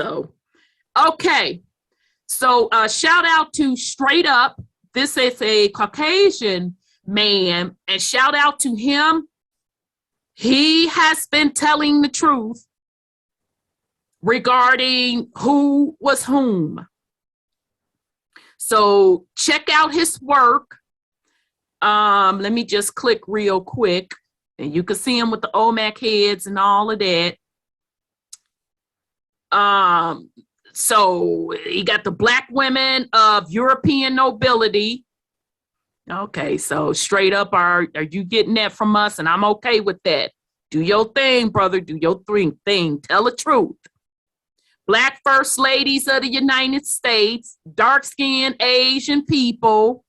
So, okay. So shout out to Straight Up. This is a Caucasian man, and shout out to him. He has been telling the truth regarding who was whom. So check out his work. Let me just click real quick, and you can see him with the OMAC heads and all of that. So you got the Black women of European nobility. Okay, so Straight Up, are you getting that from us? And I'm okay with that. Do your thing, brother. Do your thing. Tell the truth. Black first ladies of the United States, dark-skinned Asian people.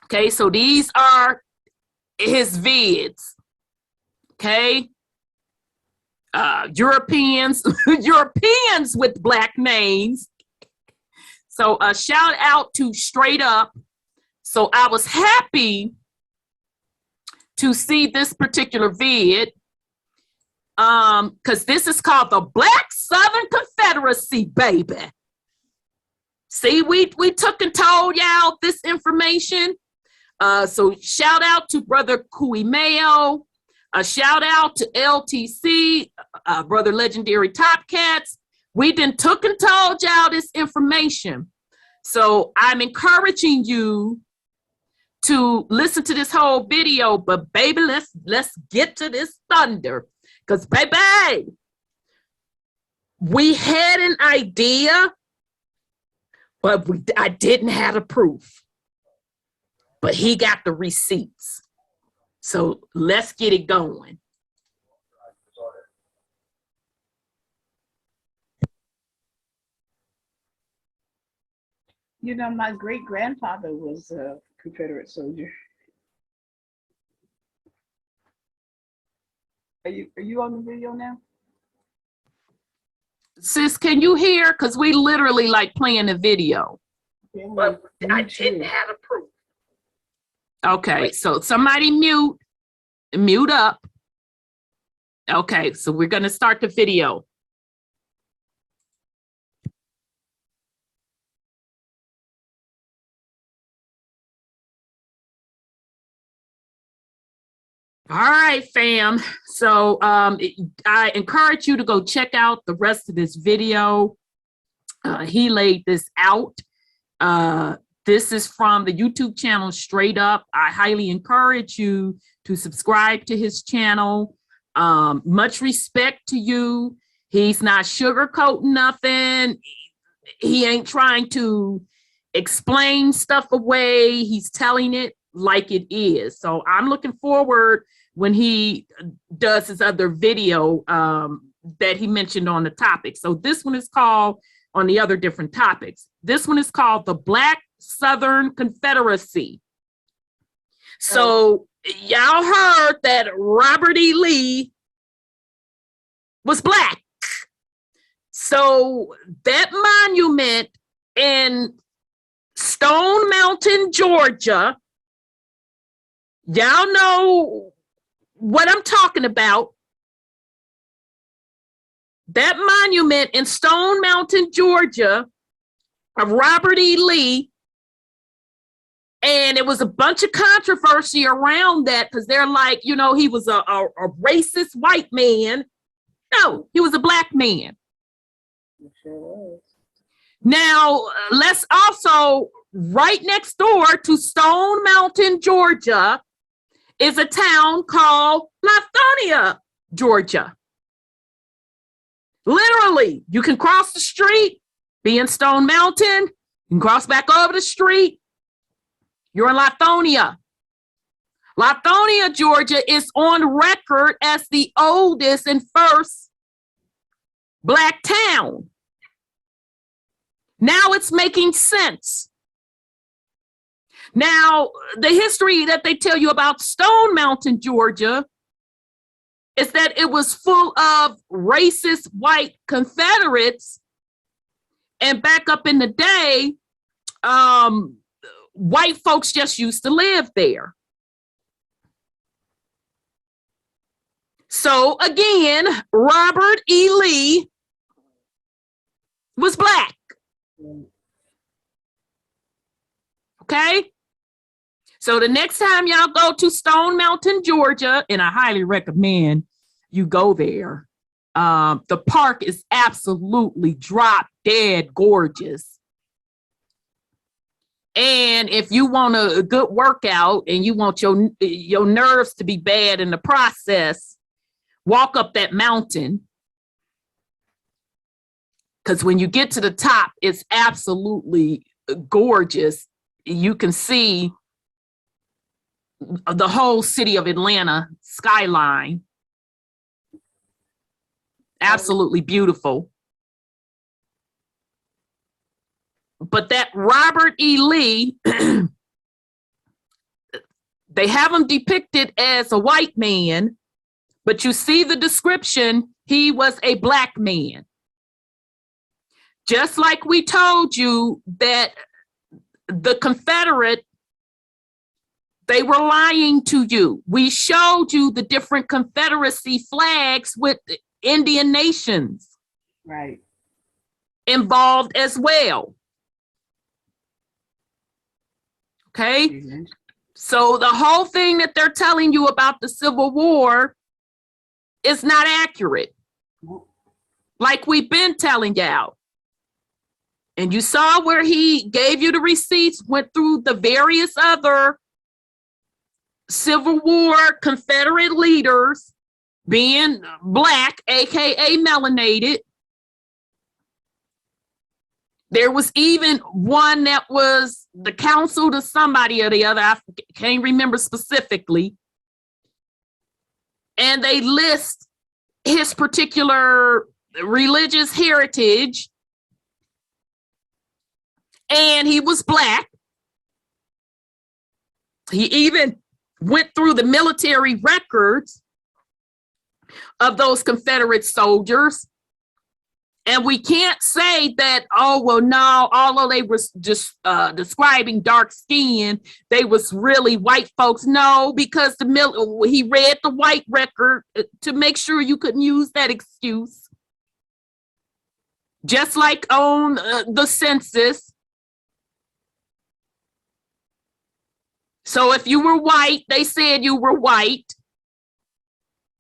Okay, so these are his vids. Okay. Europeans with Black names. So shout out to Straight Up. So I was happy to see this particular vid, because this is called the Black Southern Confederacy, baby. See, we took and told y'all this information. So shout out to Brother Kui Mayo. A shout out to LTC, Brother Legendary Top Cats. We done took and told y'all this information. So I'm encouraging you to listen to this whole video, but baby, let's get to this thunder. Because baby, we had an idea, but I didn't have the proof. But he got the receipts. So let's get it going. You know, my great-grandfather was a Confederate soldier. Are you on the video now? Sis, can you hear? Because we literally like playing the video. Yeah, but I didn't have a proof. Okay, so somebody mute up. Okay, so we're going to start the video. All right, fam. So I encourage you to go check out the rest of this video. He laid this out. This is from the YouTube channel Straight Up. I highly encourage you to subscribe to his channel. Much respect to you. He's not sugarcoating nothing. He ain't trying to explain stuff away. He's telling it like it is. So I'm looking forward when he does his other video that he mentioned on the topic. So this one is called, on the other different topics, this one is called the Black Southern Confederacy. So y'all heard that Robert E. Lee was Black. So that monument in Stone Mountain, Georgia, y'all know what I'm talking about. That monument in Stone Mountain, Georgia, of Robert E. Lee, and it was a bunch of controversy around that because they're like, you know, he was a racist white man. No, he was a Black man. It sure was. Now, let's also, right next door to Stone Mountain, Georgia, is a town called Lithonia, Georgia. Literally, you can cross the street, be in Stone Mountain, you can cross back over the street, you're in Lithonia. Lithonia, Georgia is on record as the oldest and first Black town. Now it's making sense. Now, the history that they tell you about Stone Mountain, Georgia, is that it was full of racist white Confederates. And back up in the day, white folks just used to live there. So again, Robert E. Lee was Black. Mm. Okay. So the next time y'all go to Stone Mountain, Georgia, and I highly recommend you go there. The park is absolutely drop dead gorgeous. And if you want a good workout and you want your nerves to be bad in the process, walk up that mountain. Because when you get to the top, it's absolutely gorgeous. You can see the whole city of Atlanta skyline. Absolutely beautiful. But that Robert E. Lee, they have him depicted as a white man, but you see the description, he was a Black man. Just like we told you that the Confederate, they were lying to you. We showed you the different Confederacy flags with Indian nations Right. involved as well. Okay. Mm-hmm. So the whole thing that they're telling you about the Civil War is not accurate. Like we've been telling y'all. And you saw where he gave you the receipts, went through the various other Civil War Confederate leaders being Black, AKA melanated. There was even one that was the counsel to somebody or the other. I can't remember specifically. And they list his particular religious heritage. And he was Black. He even went through the military records of those Confederate soldiers. And we can't say that, oh, well, no, although they were just describing dark skin, they was really white folks. No, because he read the white record to make sure you couldn't use that excuse. Just like on the census. So if you were white, they said you were white.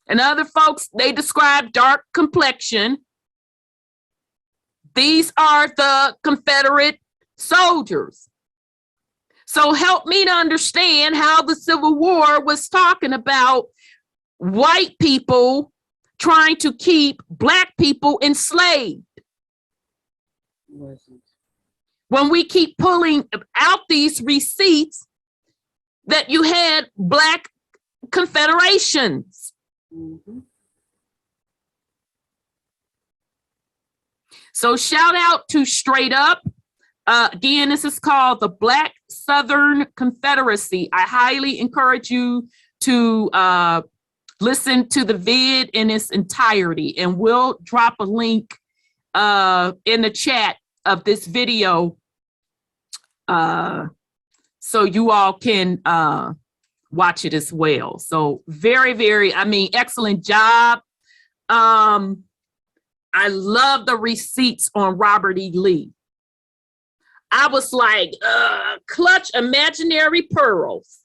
And other folks, they described dark complexion. These are the Confederate soldiers. So help me to understand how the Civil War was talking about white people trying to keep Black people enslaved. Wasn't. When we keep pulling out these receipts that you had Black confederations. Mm-hmm. So shout out to Straight Up. Again, this is called the Black Southern Confederacy. I highly encourage you to listen to the vid in its entirety, and we'll drop a link in the chat of this video so you all can watch it as well. So very, very, excellent job. I love the receipts on Robert E. Lee. I was like, clutch imaginary pearls.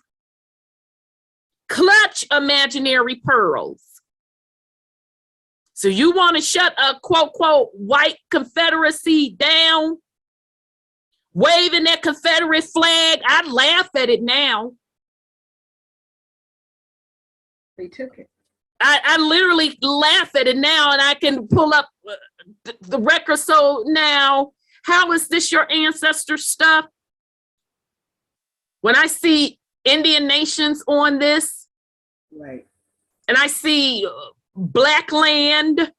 Clutch imaginary pearls. So you want to shut a quote, quote, white Confederacy down, waving that Confederate flag? I'd laugh at it now. They took it. I literally laugh at it now, and I can pull up the record. So now, how is this your ancestor stuff? When I see Indian nations on this, right, and I see Black land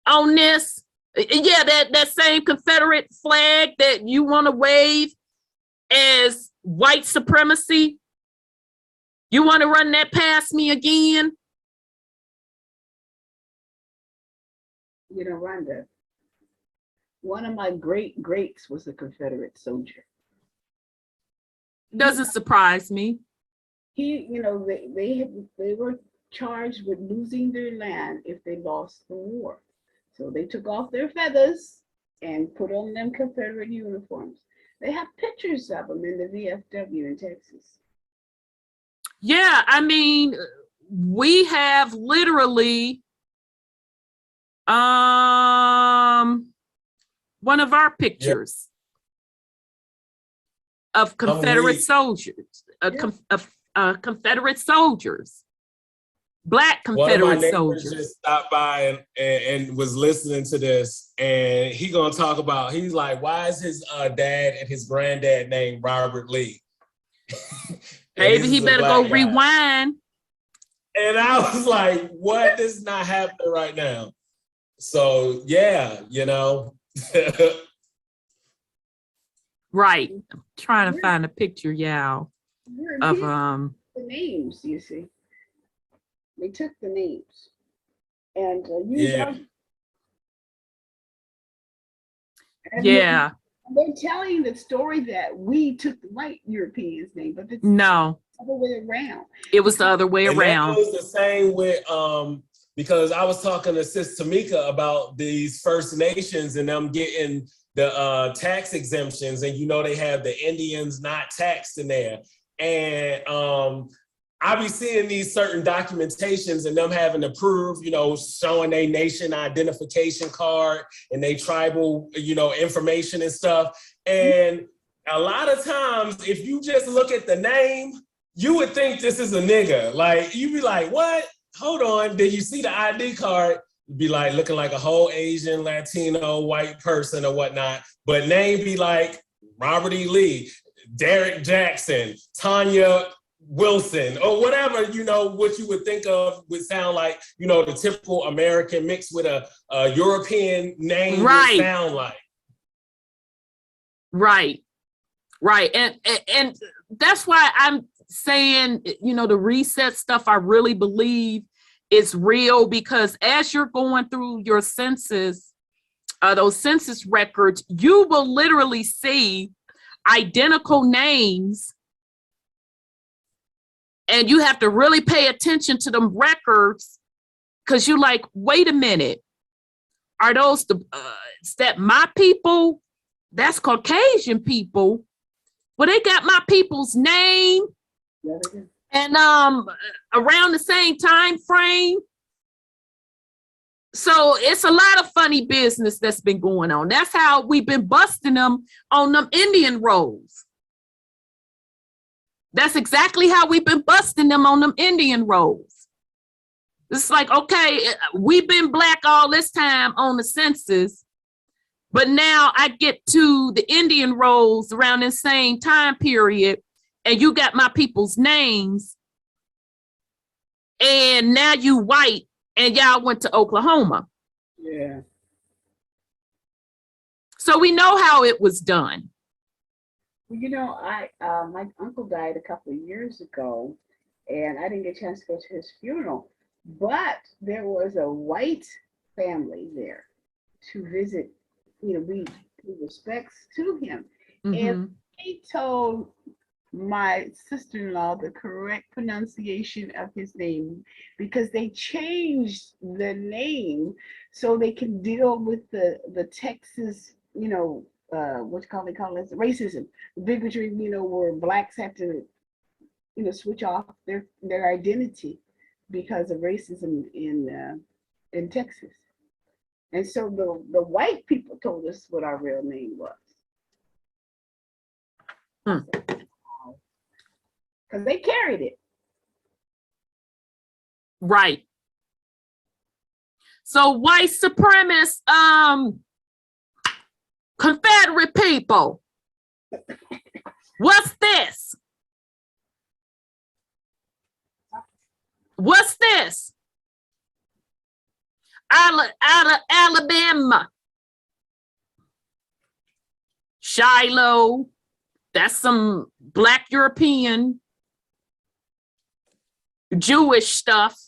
on this, yeah, that same Confederate flag that you want to wave as white supremacy, you want to run that past me again? You know, Rhonda, one of my greats was a Confederate soldier. Doesn't surprise me. He, you know, they were charged with losing their land if they lost the war. So they took off their feathers and put on them Confederate uniforms. They have pictures of them in the VFW in Texas. Yeah, I mean, we have literally one of our pictures of Confederate soldiers, Confederate soldiers, Black Confederate One of my soldiers. neighbors just stopped by and was listening to this, and he gonna talk about, he's like, why is his dad and his granddad named Robert Lee? Maybe he better go rewind. And I was like, what? This is not happening right now. So yeah, you know. Right. I'm trying to find a picture, y'all, of the names, you see. They took the names and yeah. They're telling the story that we took the white Europeans' name, but it's no, the other way around. It was the other way around. That was the same with because I was talking to Sis Tamika about these First Nations and them getting the tax exemptions, and you know they have the Indians not taxed in there, and I be seeing these certain documentations and them having to prove, you know, showing their nation identification card and they tribal, you know, information and stuff. And a lot of times, if you just look at the name, you would think this is a nigga. Like, you'd be like, what? Hold on. Did you see the ID card? You'd be like looking like a whole Asian, Latino, white person or whatnot. But name be like Robert E. Lee, Derek Jackson, Tanya Wilson, or whatever, you know, what you would think of would sound like, you know, the typical American mixed with a European name would sound like. Right. And that's why I'm saying, you know, the reset stuff, I really believe is real, because as you're going through your census, those census records, you will literally see identical names. And you have to really pay attention to them records, because you're like, wait a minute, are those is that my people? That's Caucasian people. Well, they got my people's name, and around the same time frame. So it's a lot of funny business that's been going on. That's how we've been busting them on them Indian rolls. That's exactly how we've been busting them on them Indian rolls. It's like, okay, we've been black all this time on the census, but now I get to the Indian rolls around the same time period, and you got my people's names, and now you white, and y'all went to Oklahoma. Yeah. So we know how it was done. You know, my uncle died a couple of years ago, and I didn't get a chance to go to his funeral, but there was a white family there to visit, you know, we pay respects to him. Mm-hmm. And he told my sister-in-law the correct pronunciation of his name, because they changed the name so they can deal with the Texas, you know, they call it racism, bigotry, you know, where blacks have to, you know, switch off their identity because of racism in Texas. And so the white people told us what our real name was. Because they carried it. Right. So white supremacist, Confederate people, what's this? What's this? Out of Alabama. Shiloh, that's some Black European Jewish stuff.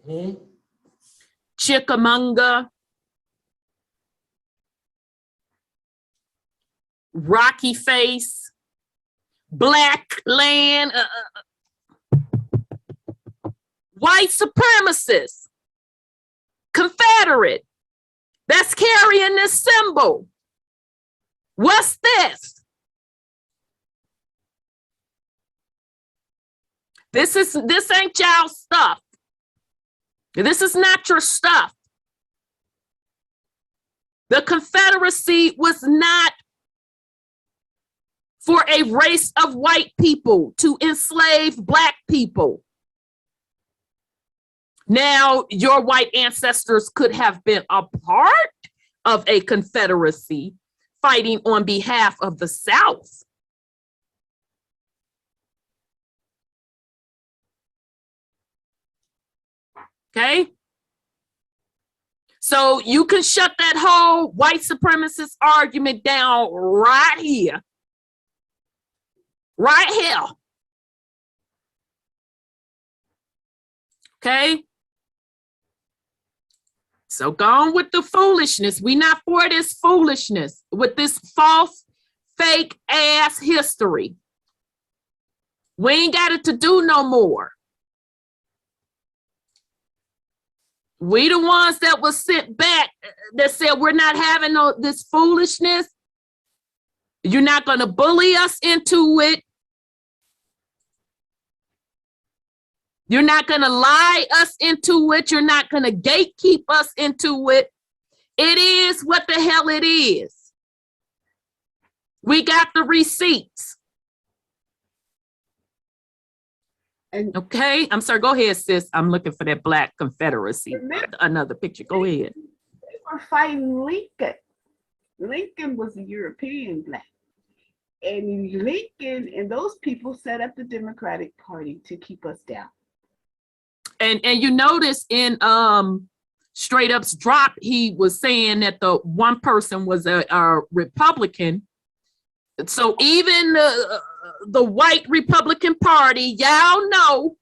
Mm-hmm. Chickamauga, Rocky Face, Black Land, white supremacists, Confederates. confederate that's carrying this symbol? What's this? This ain't y'all stuff. This is not your stuff. The Confederacy was not for a race of white people to enslave Black people. Now, your white ancestors could have been a part of a Confederacy fighting on behalf of the South. Okay? So you can shut that whole white supremacist argument down right here. Right here. Okay? So go on with the foolishness. We not for this foolishness with this false, fake ass history. We ain't got it to do no more. We the ones that was sent back that said we're not having this foolishness. You're not going to bully us into it. You're not going to lie us into it. You're not going to gatekeep us into it. It is what the hell it is. We got the receipts. And okay, I'm sorry, go ahead, sis. I'm looking for that Black Confederacy. Another picture, go ahead. They were fighting Lincoln. Lincoln was a European Black. And Lincoln and those people set up the Democratic Party to keep us down. And you notice in Straight Up's drop, he was saying that the one person was a Republican. So even the white Republican Party, y'all know,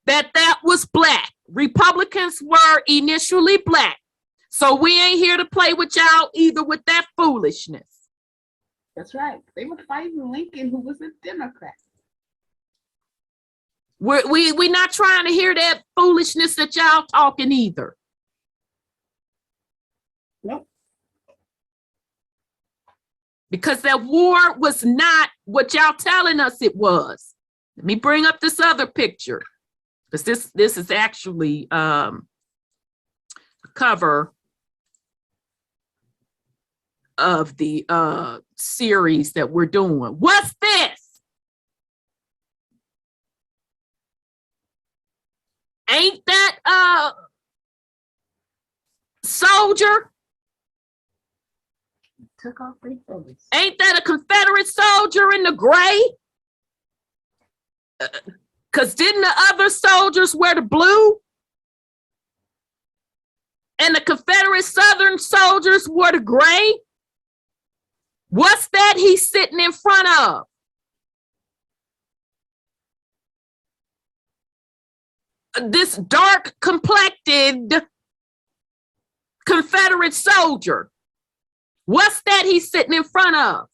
that was Black. Republicans were initially Black. So we ain't here to play with y'all either with that foolishness. That's right. They were fighting Lincoln, who was a Democrat. We're not trying to hear that foolishness that y'all talking either. Nope. Because that war was not what y'all telling us it was. Let me bring up this other picture. Because this is actually a cover of the series that we're doing. What's this? Ain't that soldier? Took off their clothes. Ain't that a Confederate soldier in the gray? Because didn't the other soldiers wear the blue? And the Confederate Southern soldiers wore the gray? What's that he's sitting in front of? This dark complected Confederate soldier. What's that he's sitting in front of?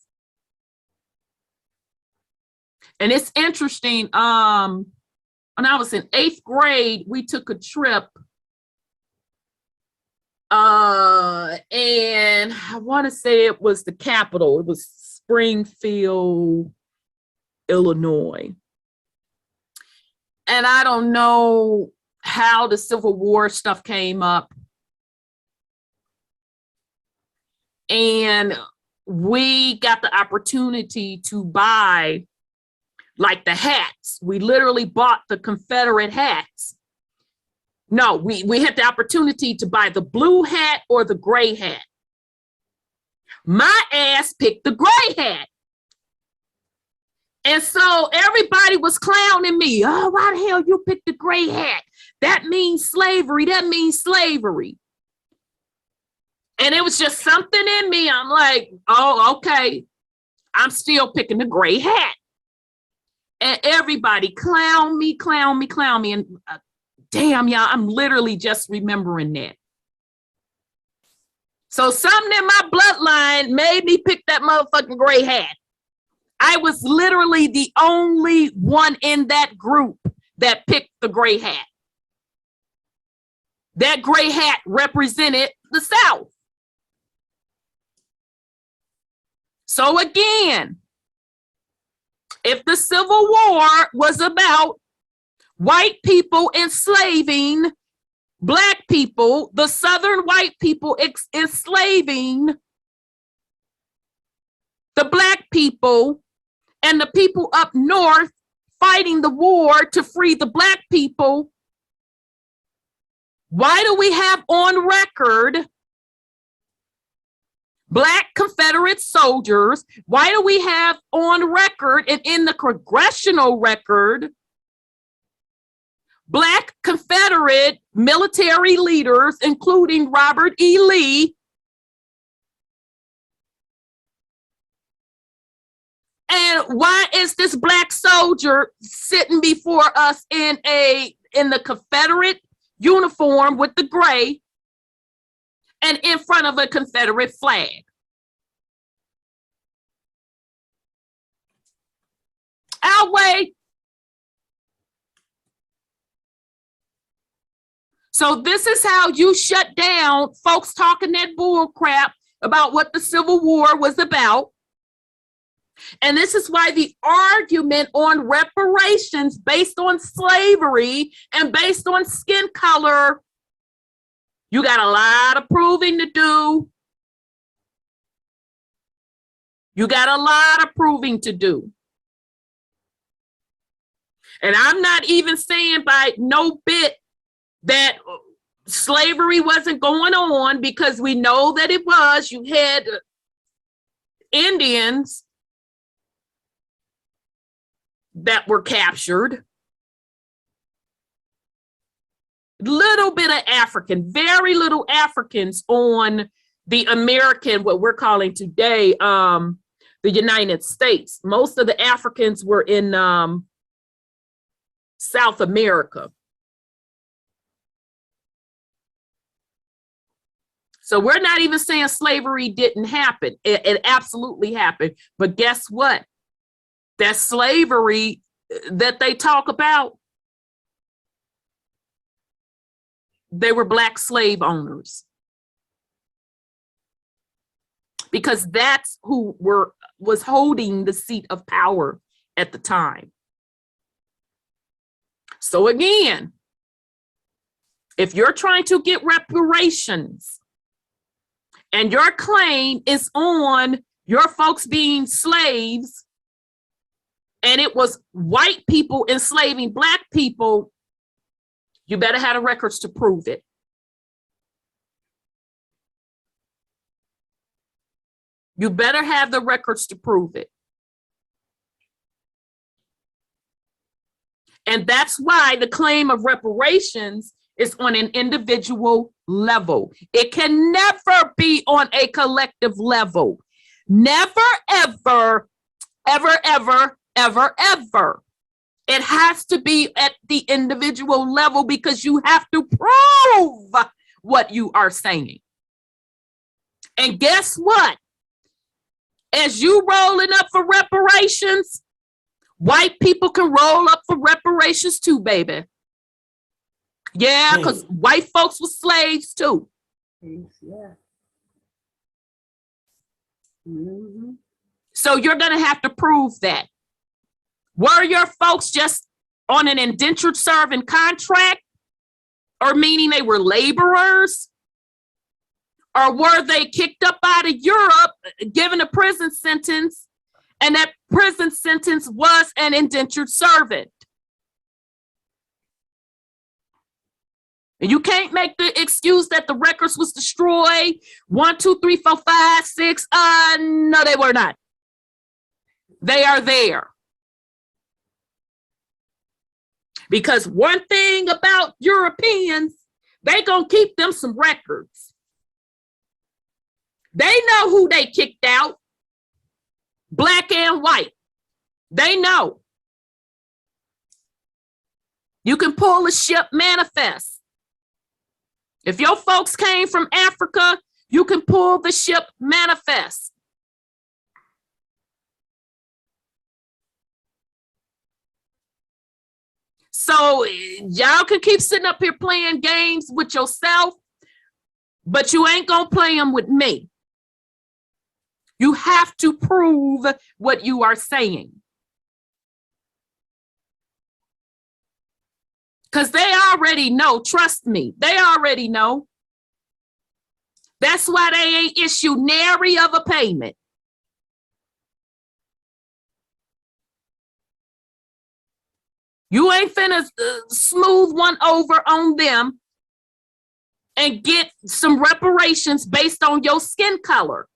And it's interesting. When I was in 8th grade, we took a trip. And I want to say it was the capital. It was Springfield, Illinois. And I don't know how the Civil War stuff came up. And we got the opportunity to buy like the hats. We literally bought the Confederate hats. No, we had the opportunity to buy the blue hat or the gray hat. My ass picked the gray hat. And so everybody was clowning me. Oh, why the hell you picked the gray hat? That means slavery. That means slavery. And it was just something in me. I'm like, oh, okay. I'm still picking the gray hat. And everybody clown me. And damn, y'all, I'm literally just remembering that. So something in my bloodline made me pick that motherfucking gray hat. I was literally the only one in that group that picked the gray hat. That gray hat represented the South. So again, if the Civil War was about white people enslaving Black people, the Southern white people enslaving the Black people, and the people up north fighting the war to free the Black people, why do we have on record Black Confederate soldiers? Why do we have on record and in the congressional record Black Confederate military leaders, including Robert E. Lee? And why is this Black soldier sitting before us in the Confederate uniform with the gray and in front of a Confederate flag? I'll wait. So this is how you shut down folks talking that bull crap about what the Civil War was about. And this is why the argument on reparations based on slavery and based on skin color, you got a lot of proving to do. You got a lot of proving to do. And I'm not even saying by no bit that slavery wasn't going on, because we know that it was. You had Indians that were captured. Little bit of African, very little Africans on the American, what we're calling today, the United States. Most of the Africans were in South America. So we're not even saying slavery didn't happen. It absolutely happened. But guess what? That slavery that they talk about, they were Black slave owners. Because that's who was holding the seat of power at the time. So again, if you're trying to get reparations and your claim is on your folks being slaves, and it was white people enslaving Black people, you better have the records to prove it. You better have the records to prove it. And that's why the claim of reparations is on an individual level. It can never be on a collective level. Never, ever, ever, ever, ever, ever. It has to be at the individual level, because you have to prove what you are saying. And guess what? As you rolling up for reparations, white people can roll up for reparations too, baby. Yeah, because white folks were slaves too. Yeah. Mm-hmm. So you're going to have to prove that. Were your folks just on an indentured servant contract, or meaning they were laborers? Or were they kicked up out of Europe, given a prison sentence, and that prison sentence was an indentured servant? And you can't make the excuse that the records was destroyed. 1, 2, 3, 4, 5, 6. No, they were not. They are there. Because one thing about Europeans, they gonna keep them some records. They know who they kicked out, Black and white. They know. You can pull a ship manifest. If your folks came from Africa, you can pull the ship manifest. So y'all can keep sitting up here playing games with yourself, but you ain't gonna play them with me. You have to prove what you are saying. Because they already know, trust me, they already know. That's why they ain't issued nary of a payment. You ain't finna smooth one over on them and get some reparations based on your skin color.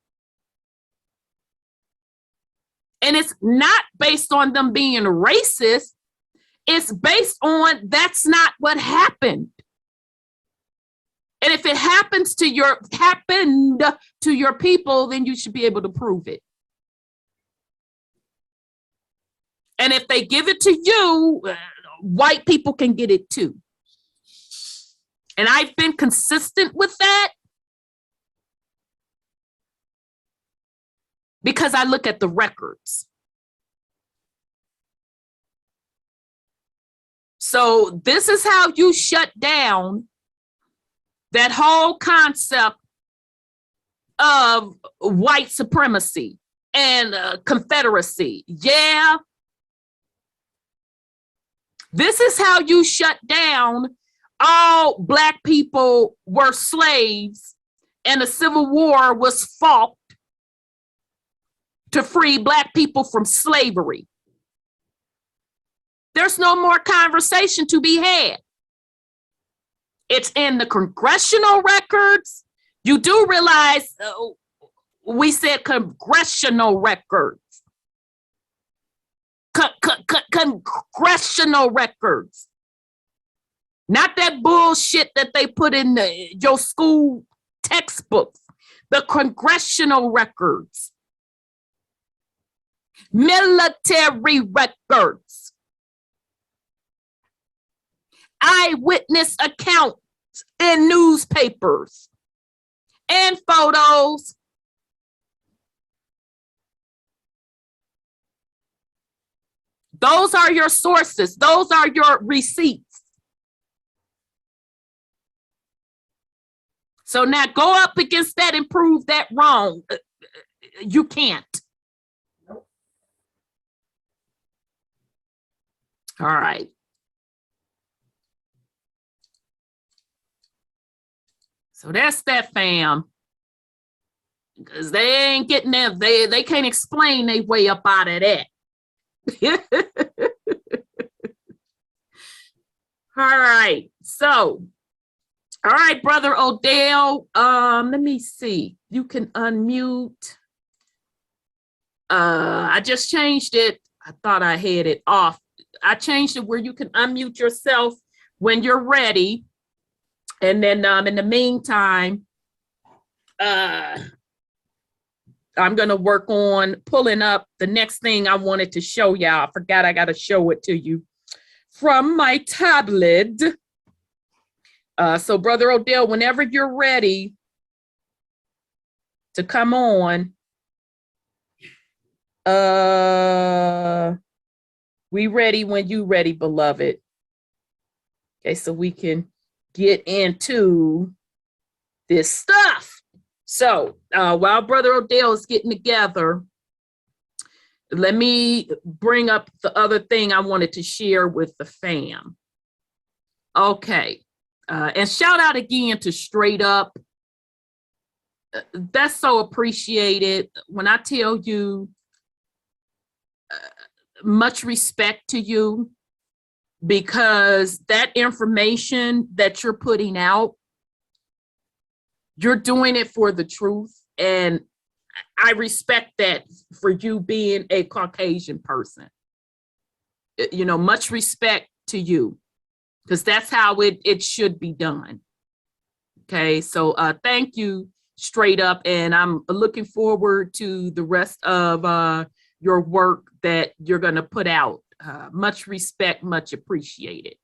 And it's not based on them being racist. It's based on that's not what happened. And if it happened to your people, then you should be able to prove it. And if they give it to you, white people can get it too. And I've been consistent with that because I look at the records. So this is how you shut down that whole concept of white supremacy and confederacy. Yeah. This is how you shut down all Black people were slaves and the Civil War was fought to free Black people from slavery. There's no more conversation to be had. It's in the congressional records. You do realize we said congressional records. Congressional records. Not that bullshit that they put in your school textbooks. The congressional records. Military records. Eyewitness accounts in newspapers and photos. Those are your sources. Those are your receipts. So now go up against that and prove that wrong. You can't. Nope. All right. So that's that, fam. Because they ain't getting that. They can't explain their way up out of that. All right. So, all right, Brother Odell. Let me see. You can unmute. I just changed it. I thought I had it off. I changed it where you can unmute yourself when you're ready. And then in the meantime, I'm going to work on pulling up the next thing I wanted to show y'all. I forgot I got to show it to you from my tablet. So Brother Odell, whenever you're ready to come on, we ready when you ready, beloved. Okay, so we can get into this stuff. So while Brother Odell is getting together, let me bring up the other thing I wanted to share with the fam. Okay. And shout out again to Straight Up. That's so appreciated. When I tell you, much respect to you, because that information that you're putting out, you're doing it for the truth. And I respect that for you being a Caucasian person. You know, much respect to you, because that's how it should be done. Okay, so thank you, Straight Up. And I'm looking forward to the rest of your work that you're going to put out. Much respect, much appreciated.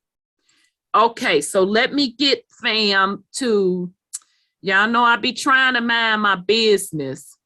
Okay, so let me get fam to, y'all know I be trying to mind my business.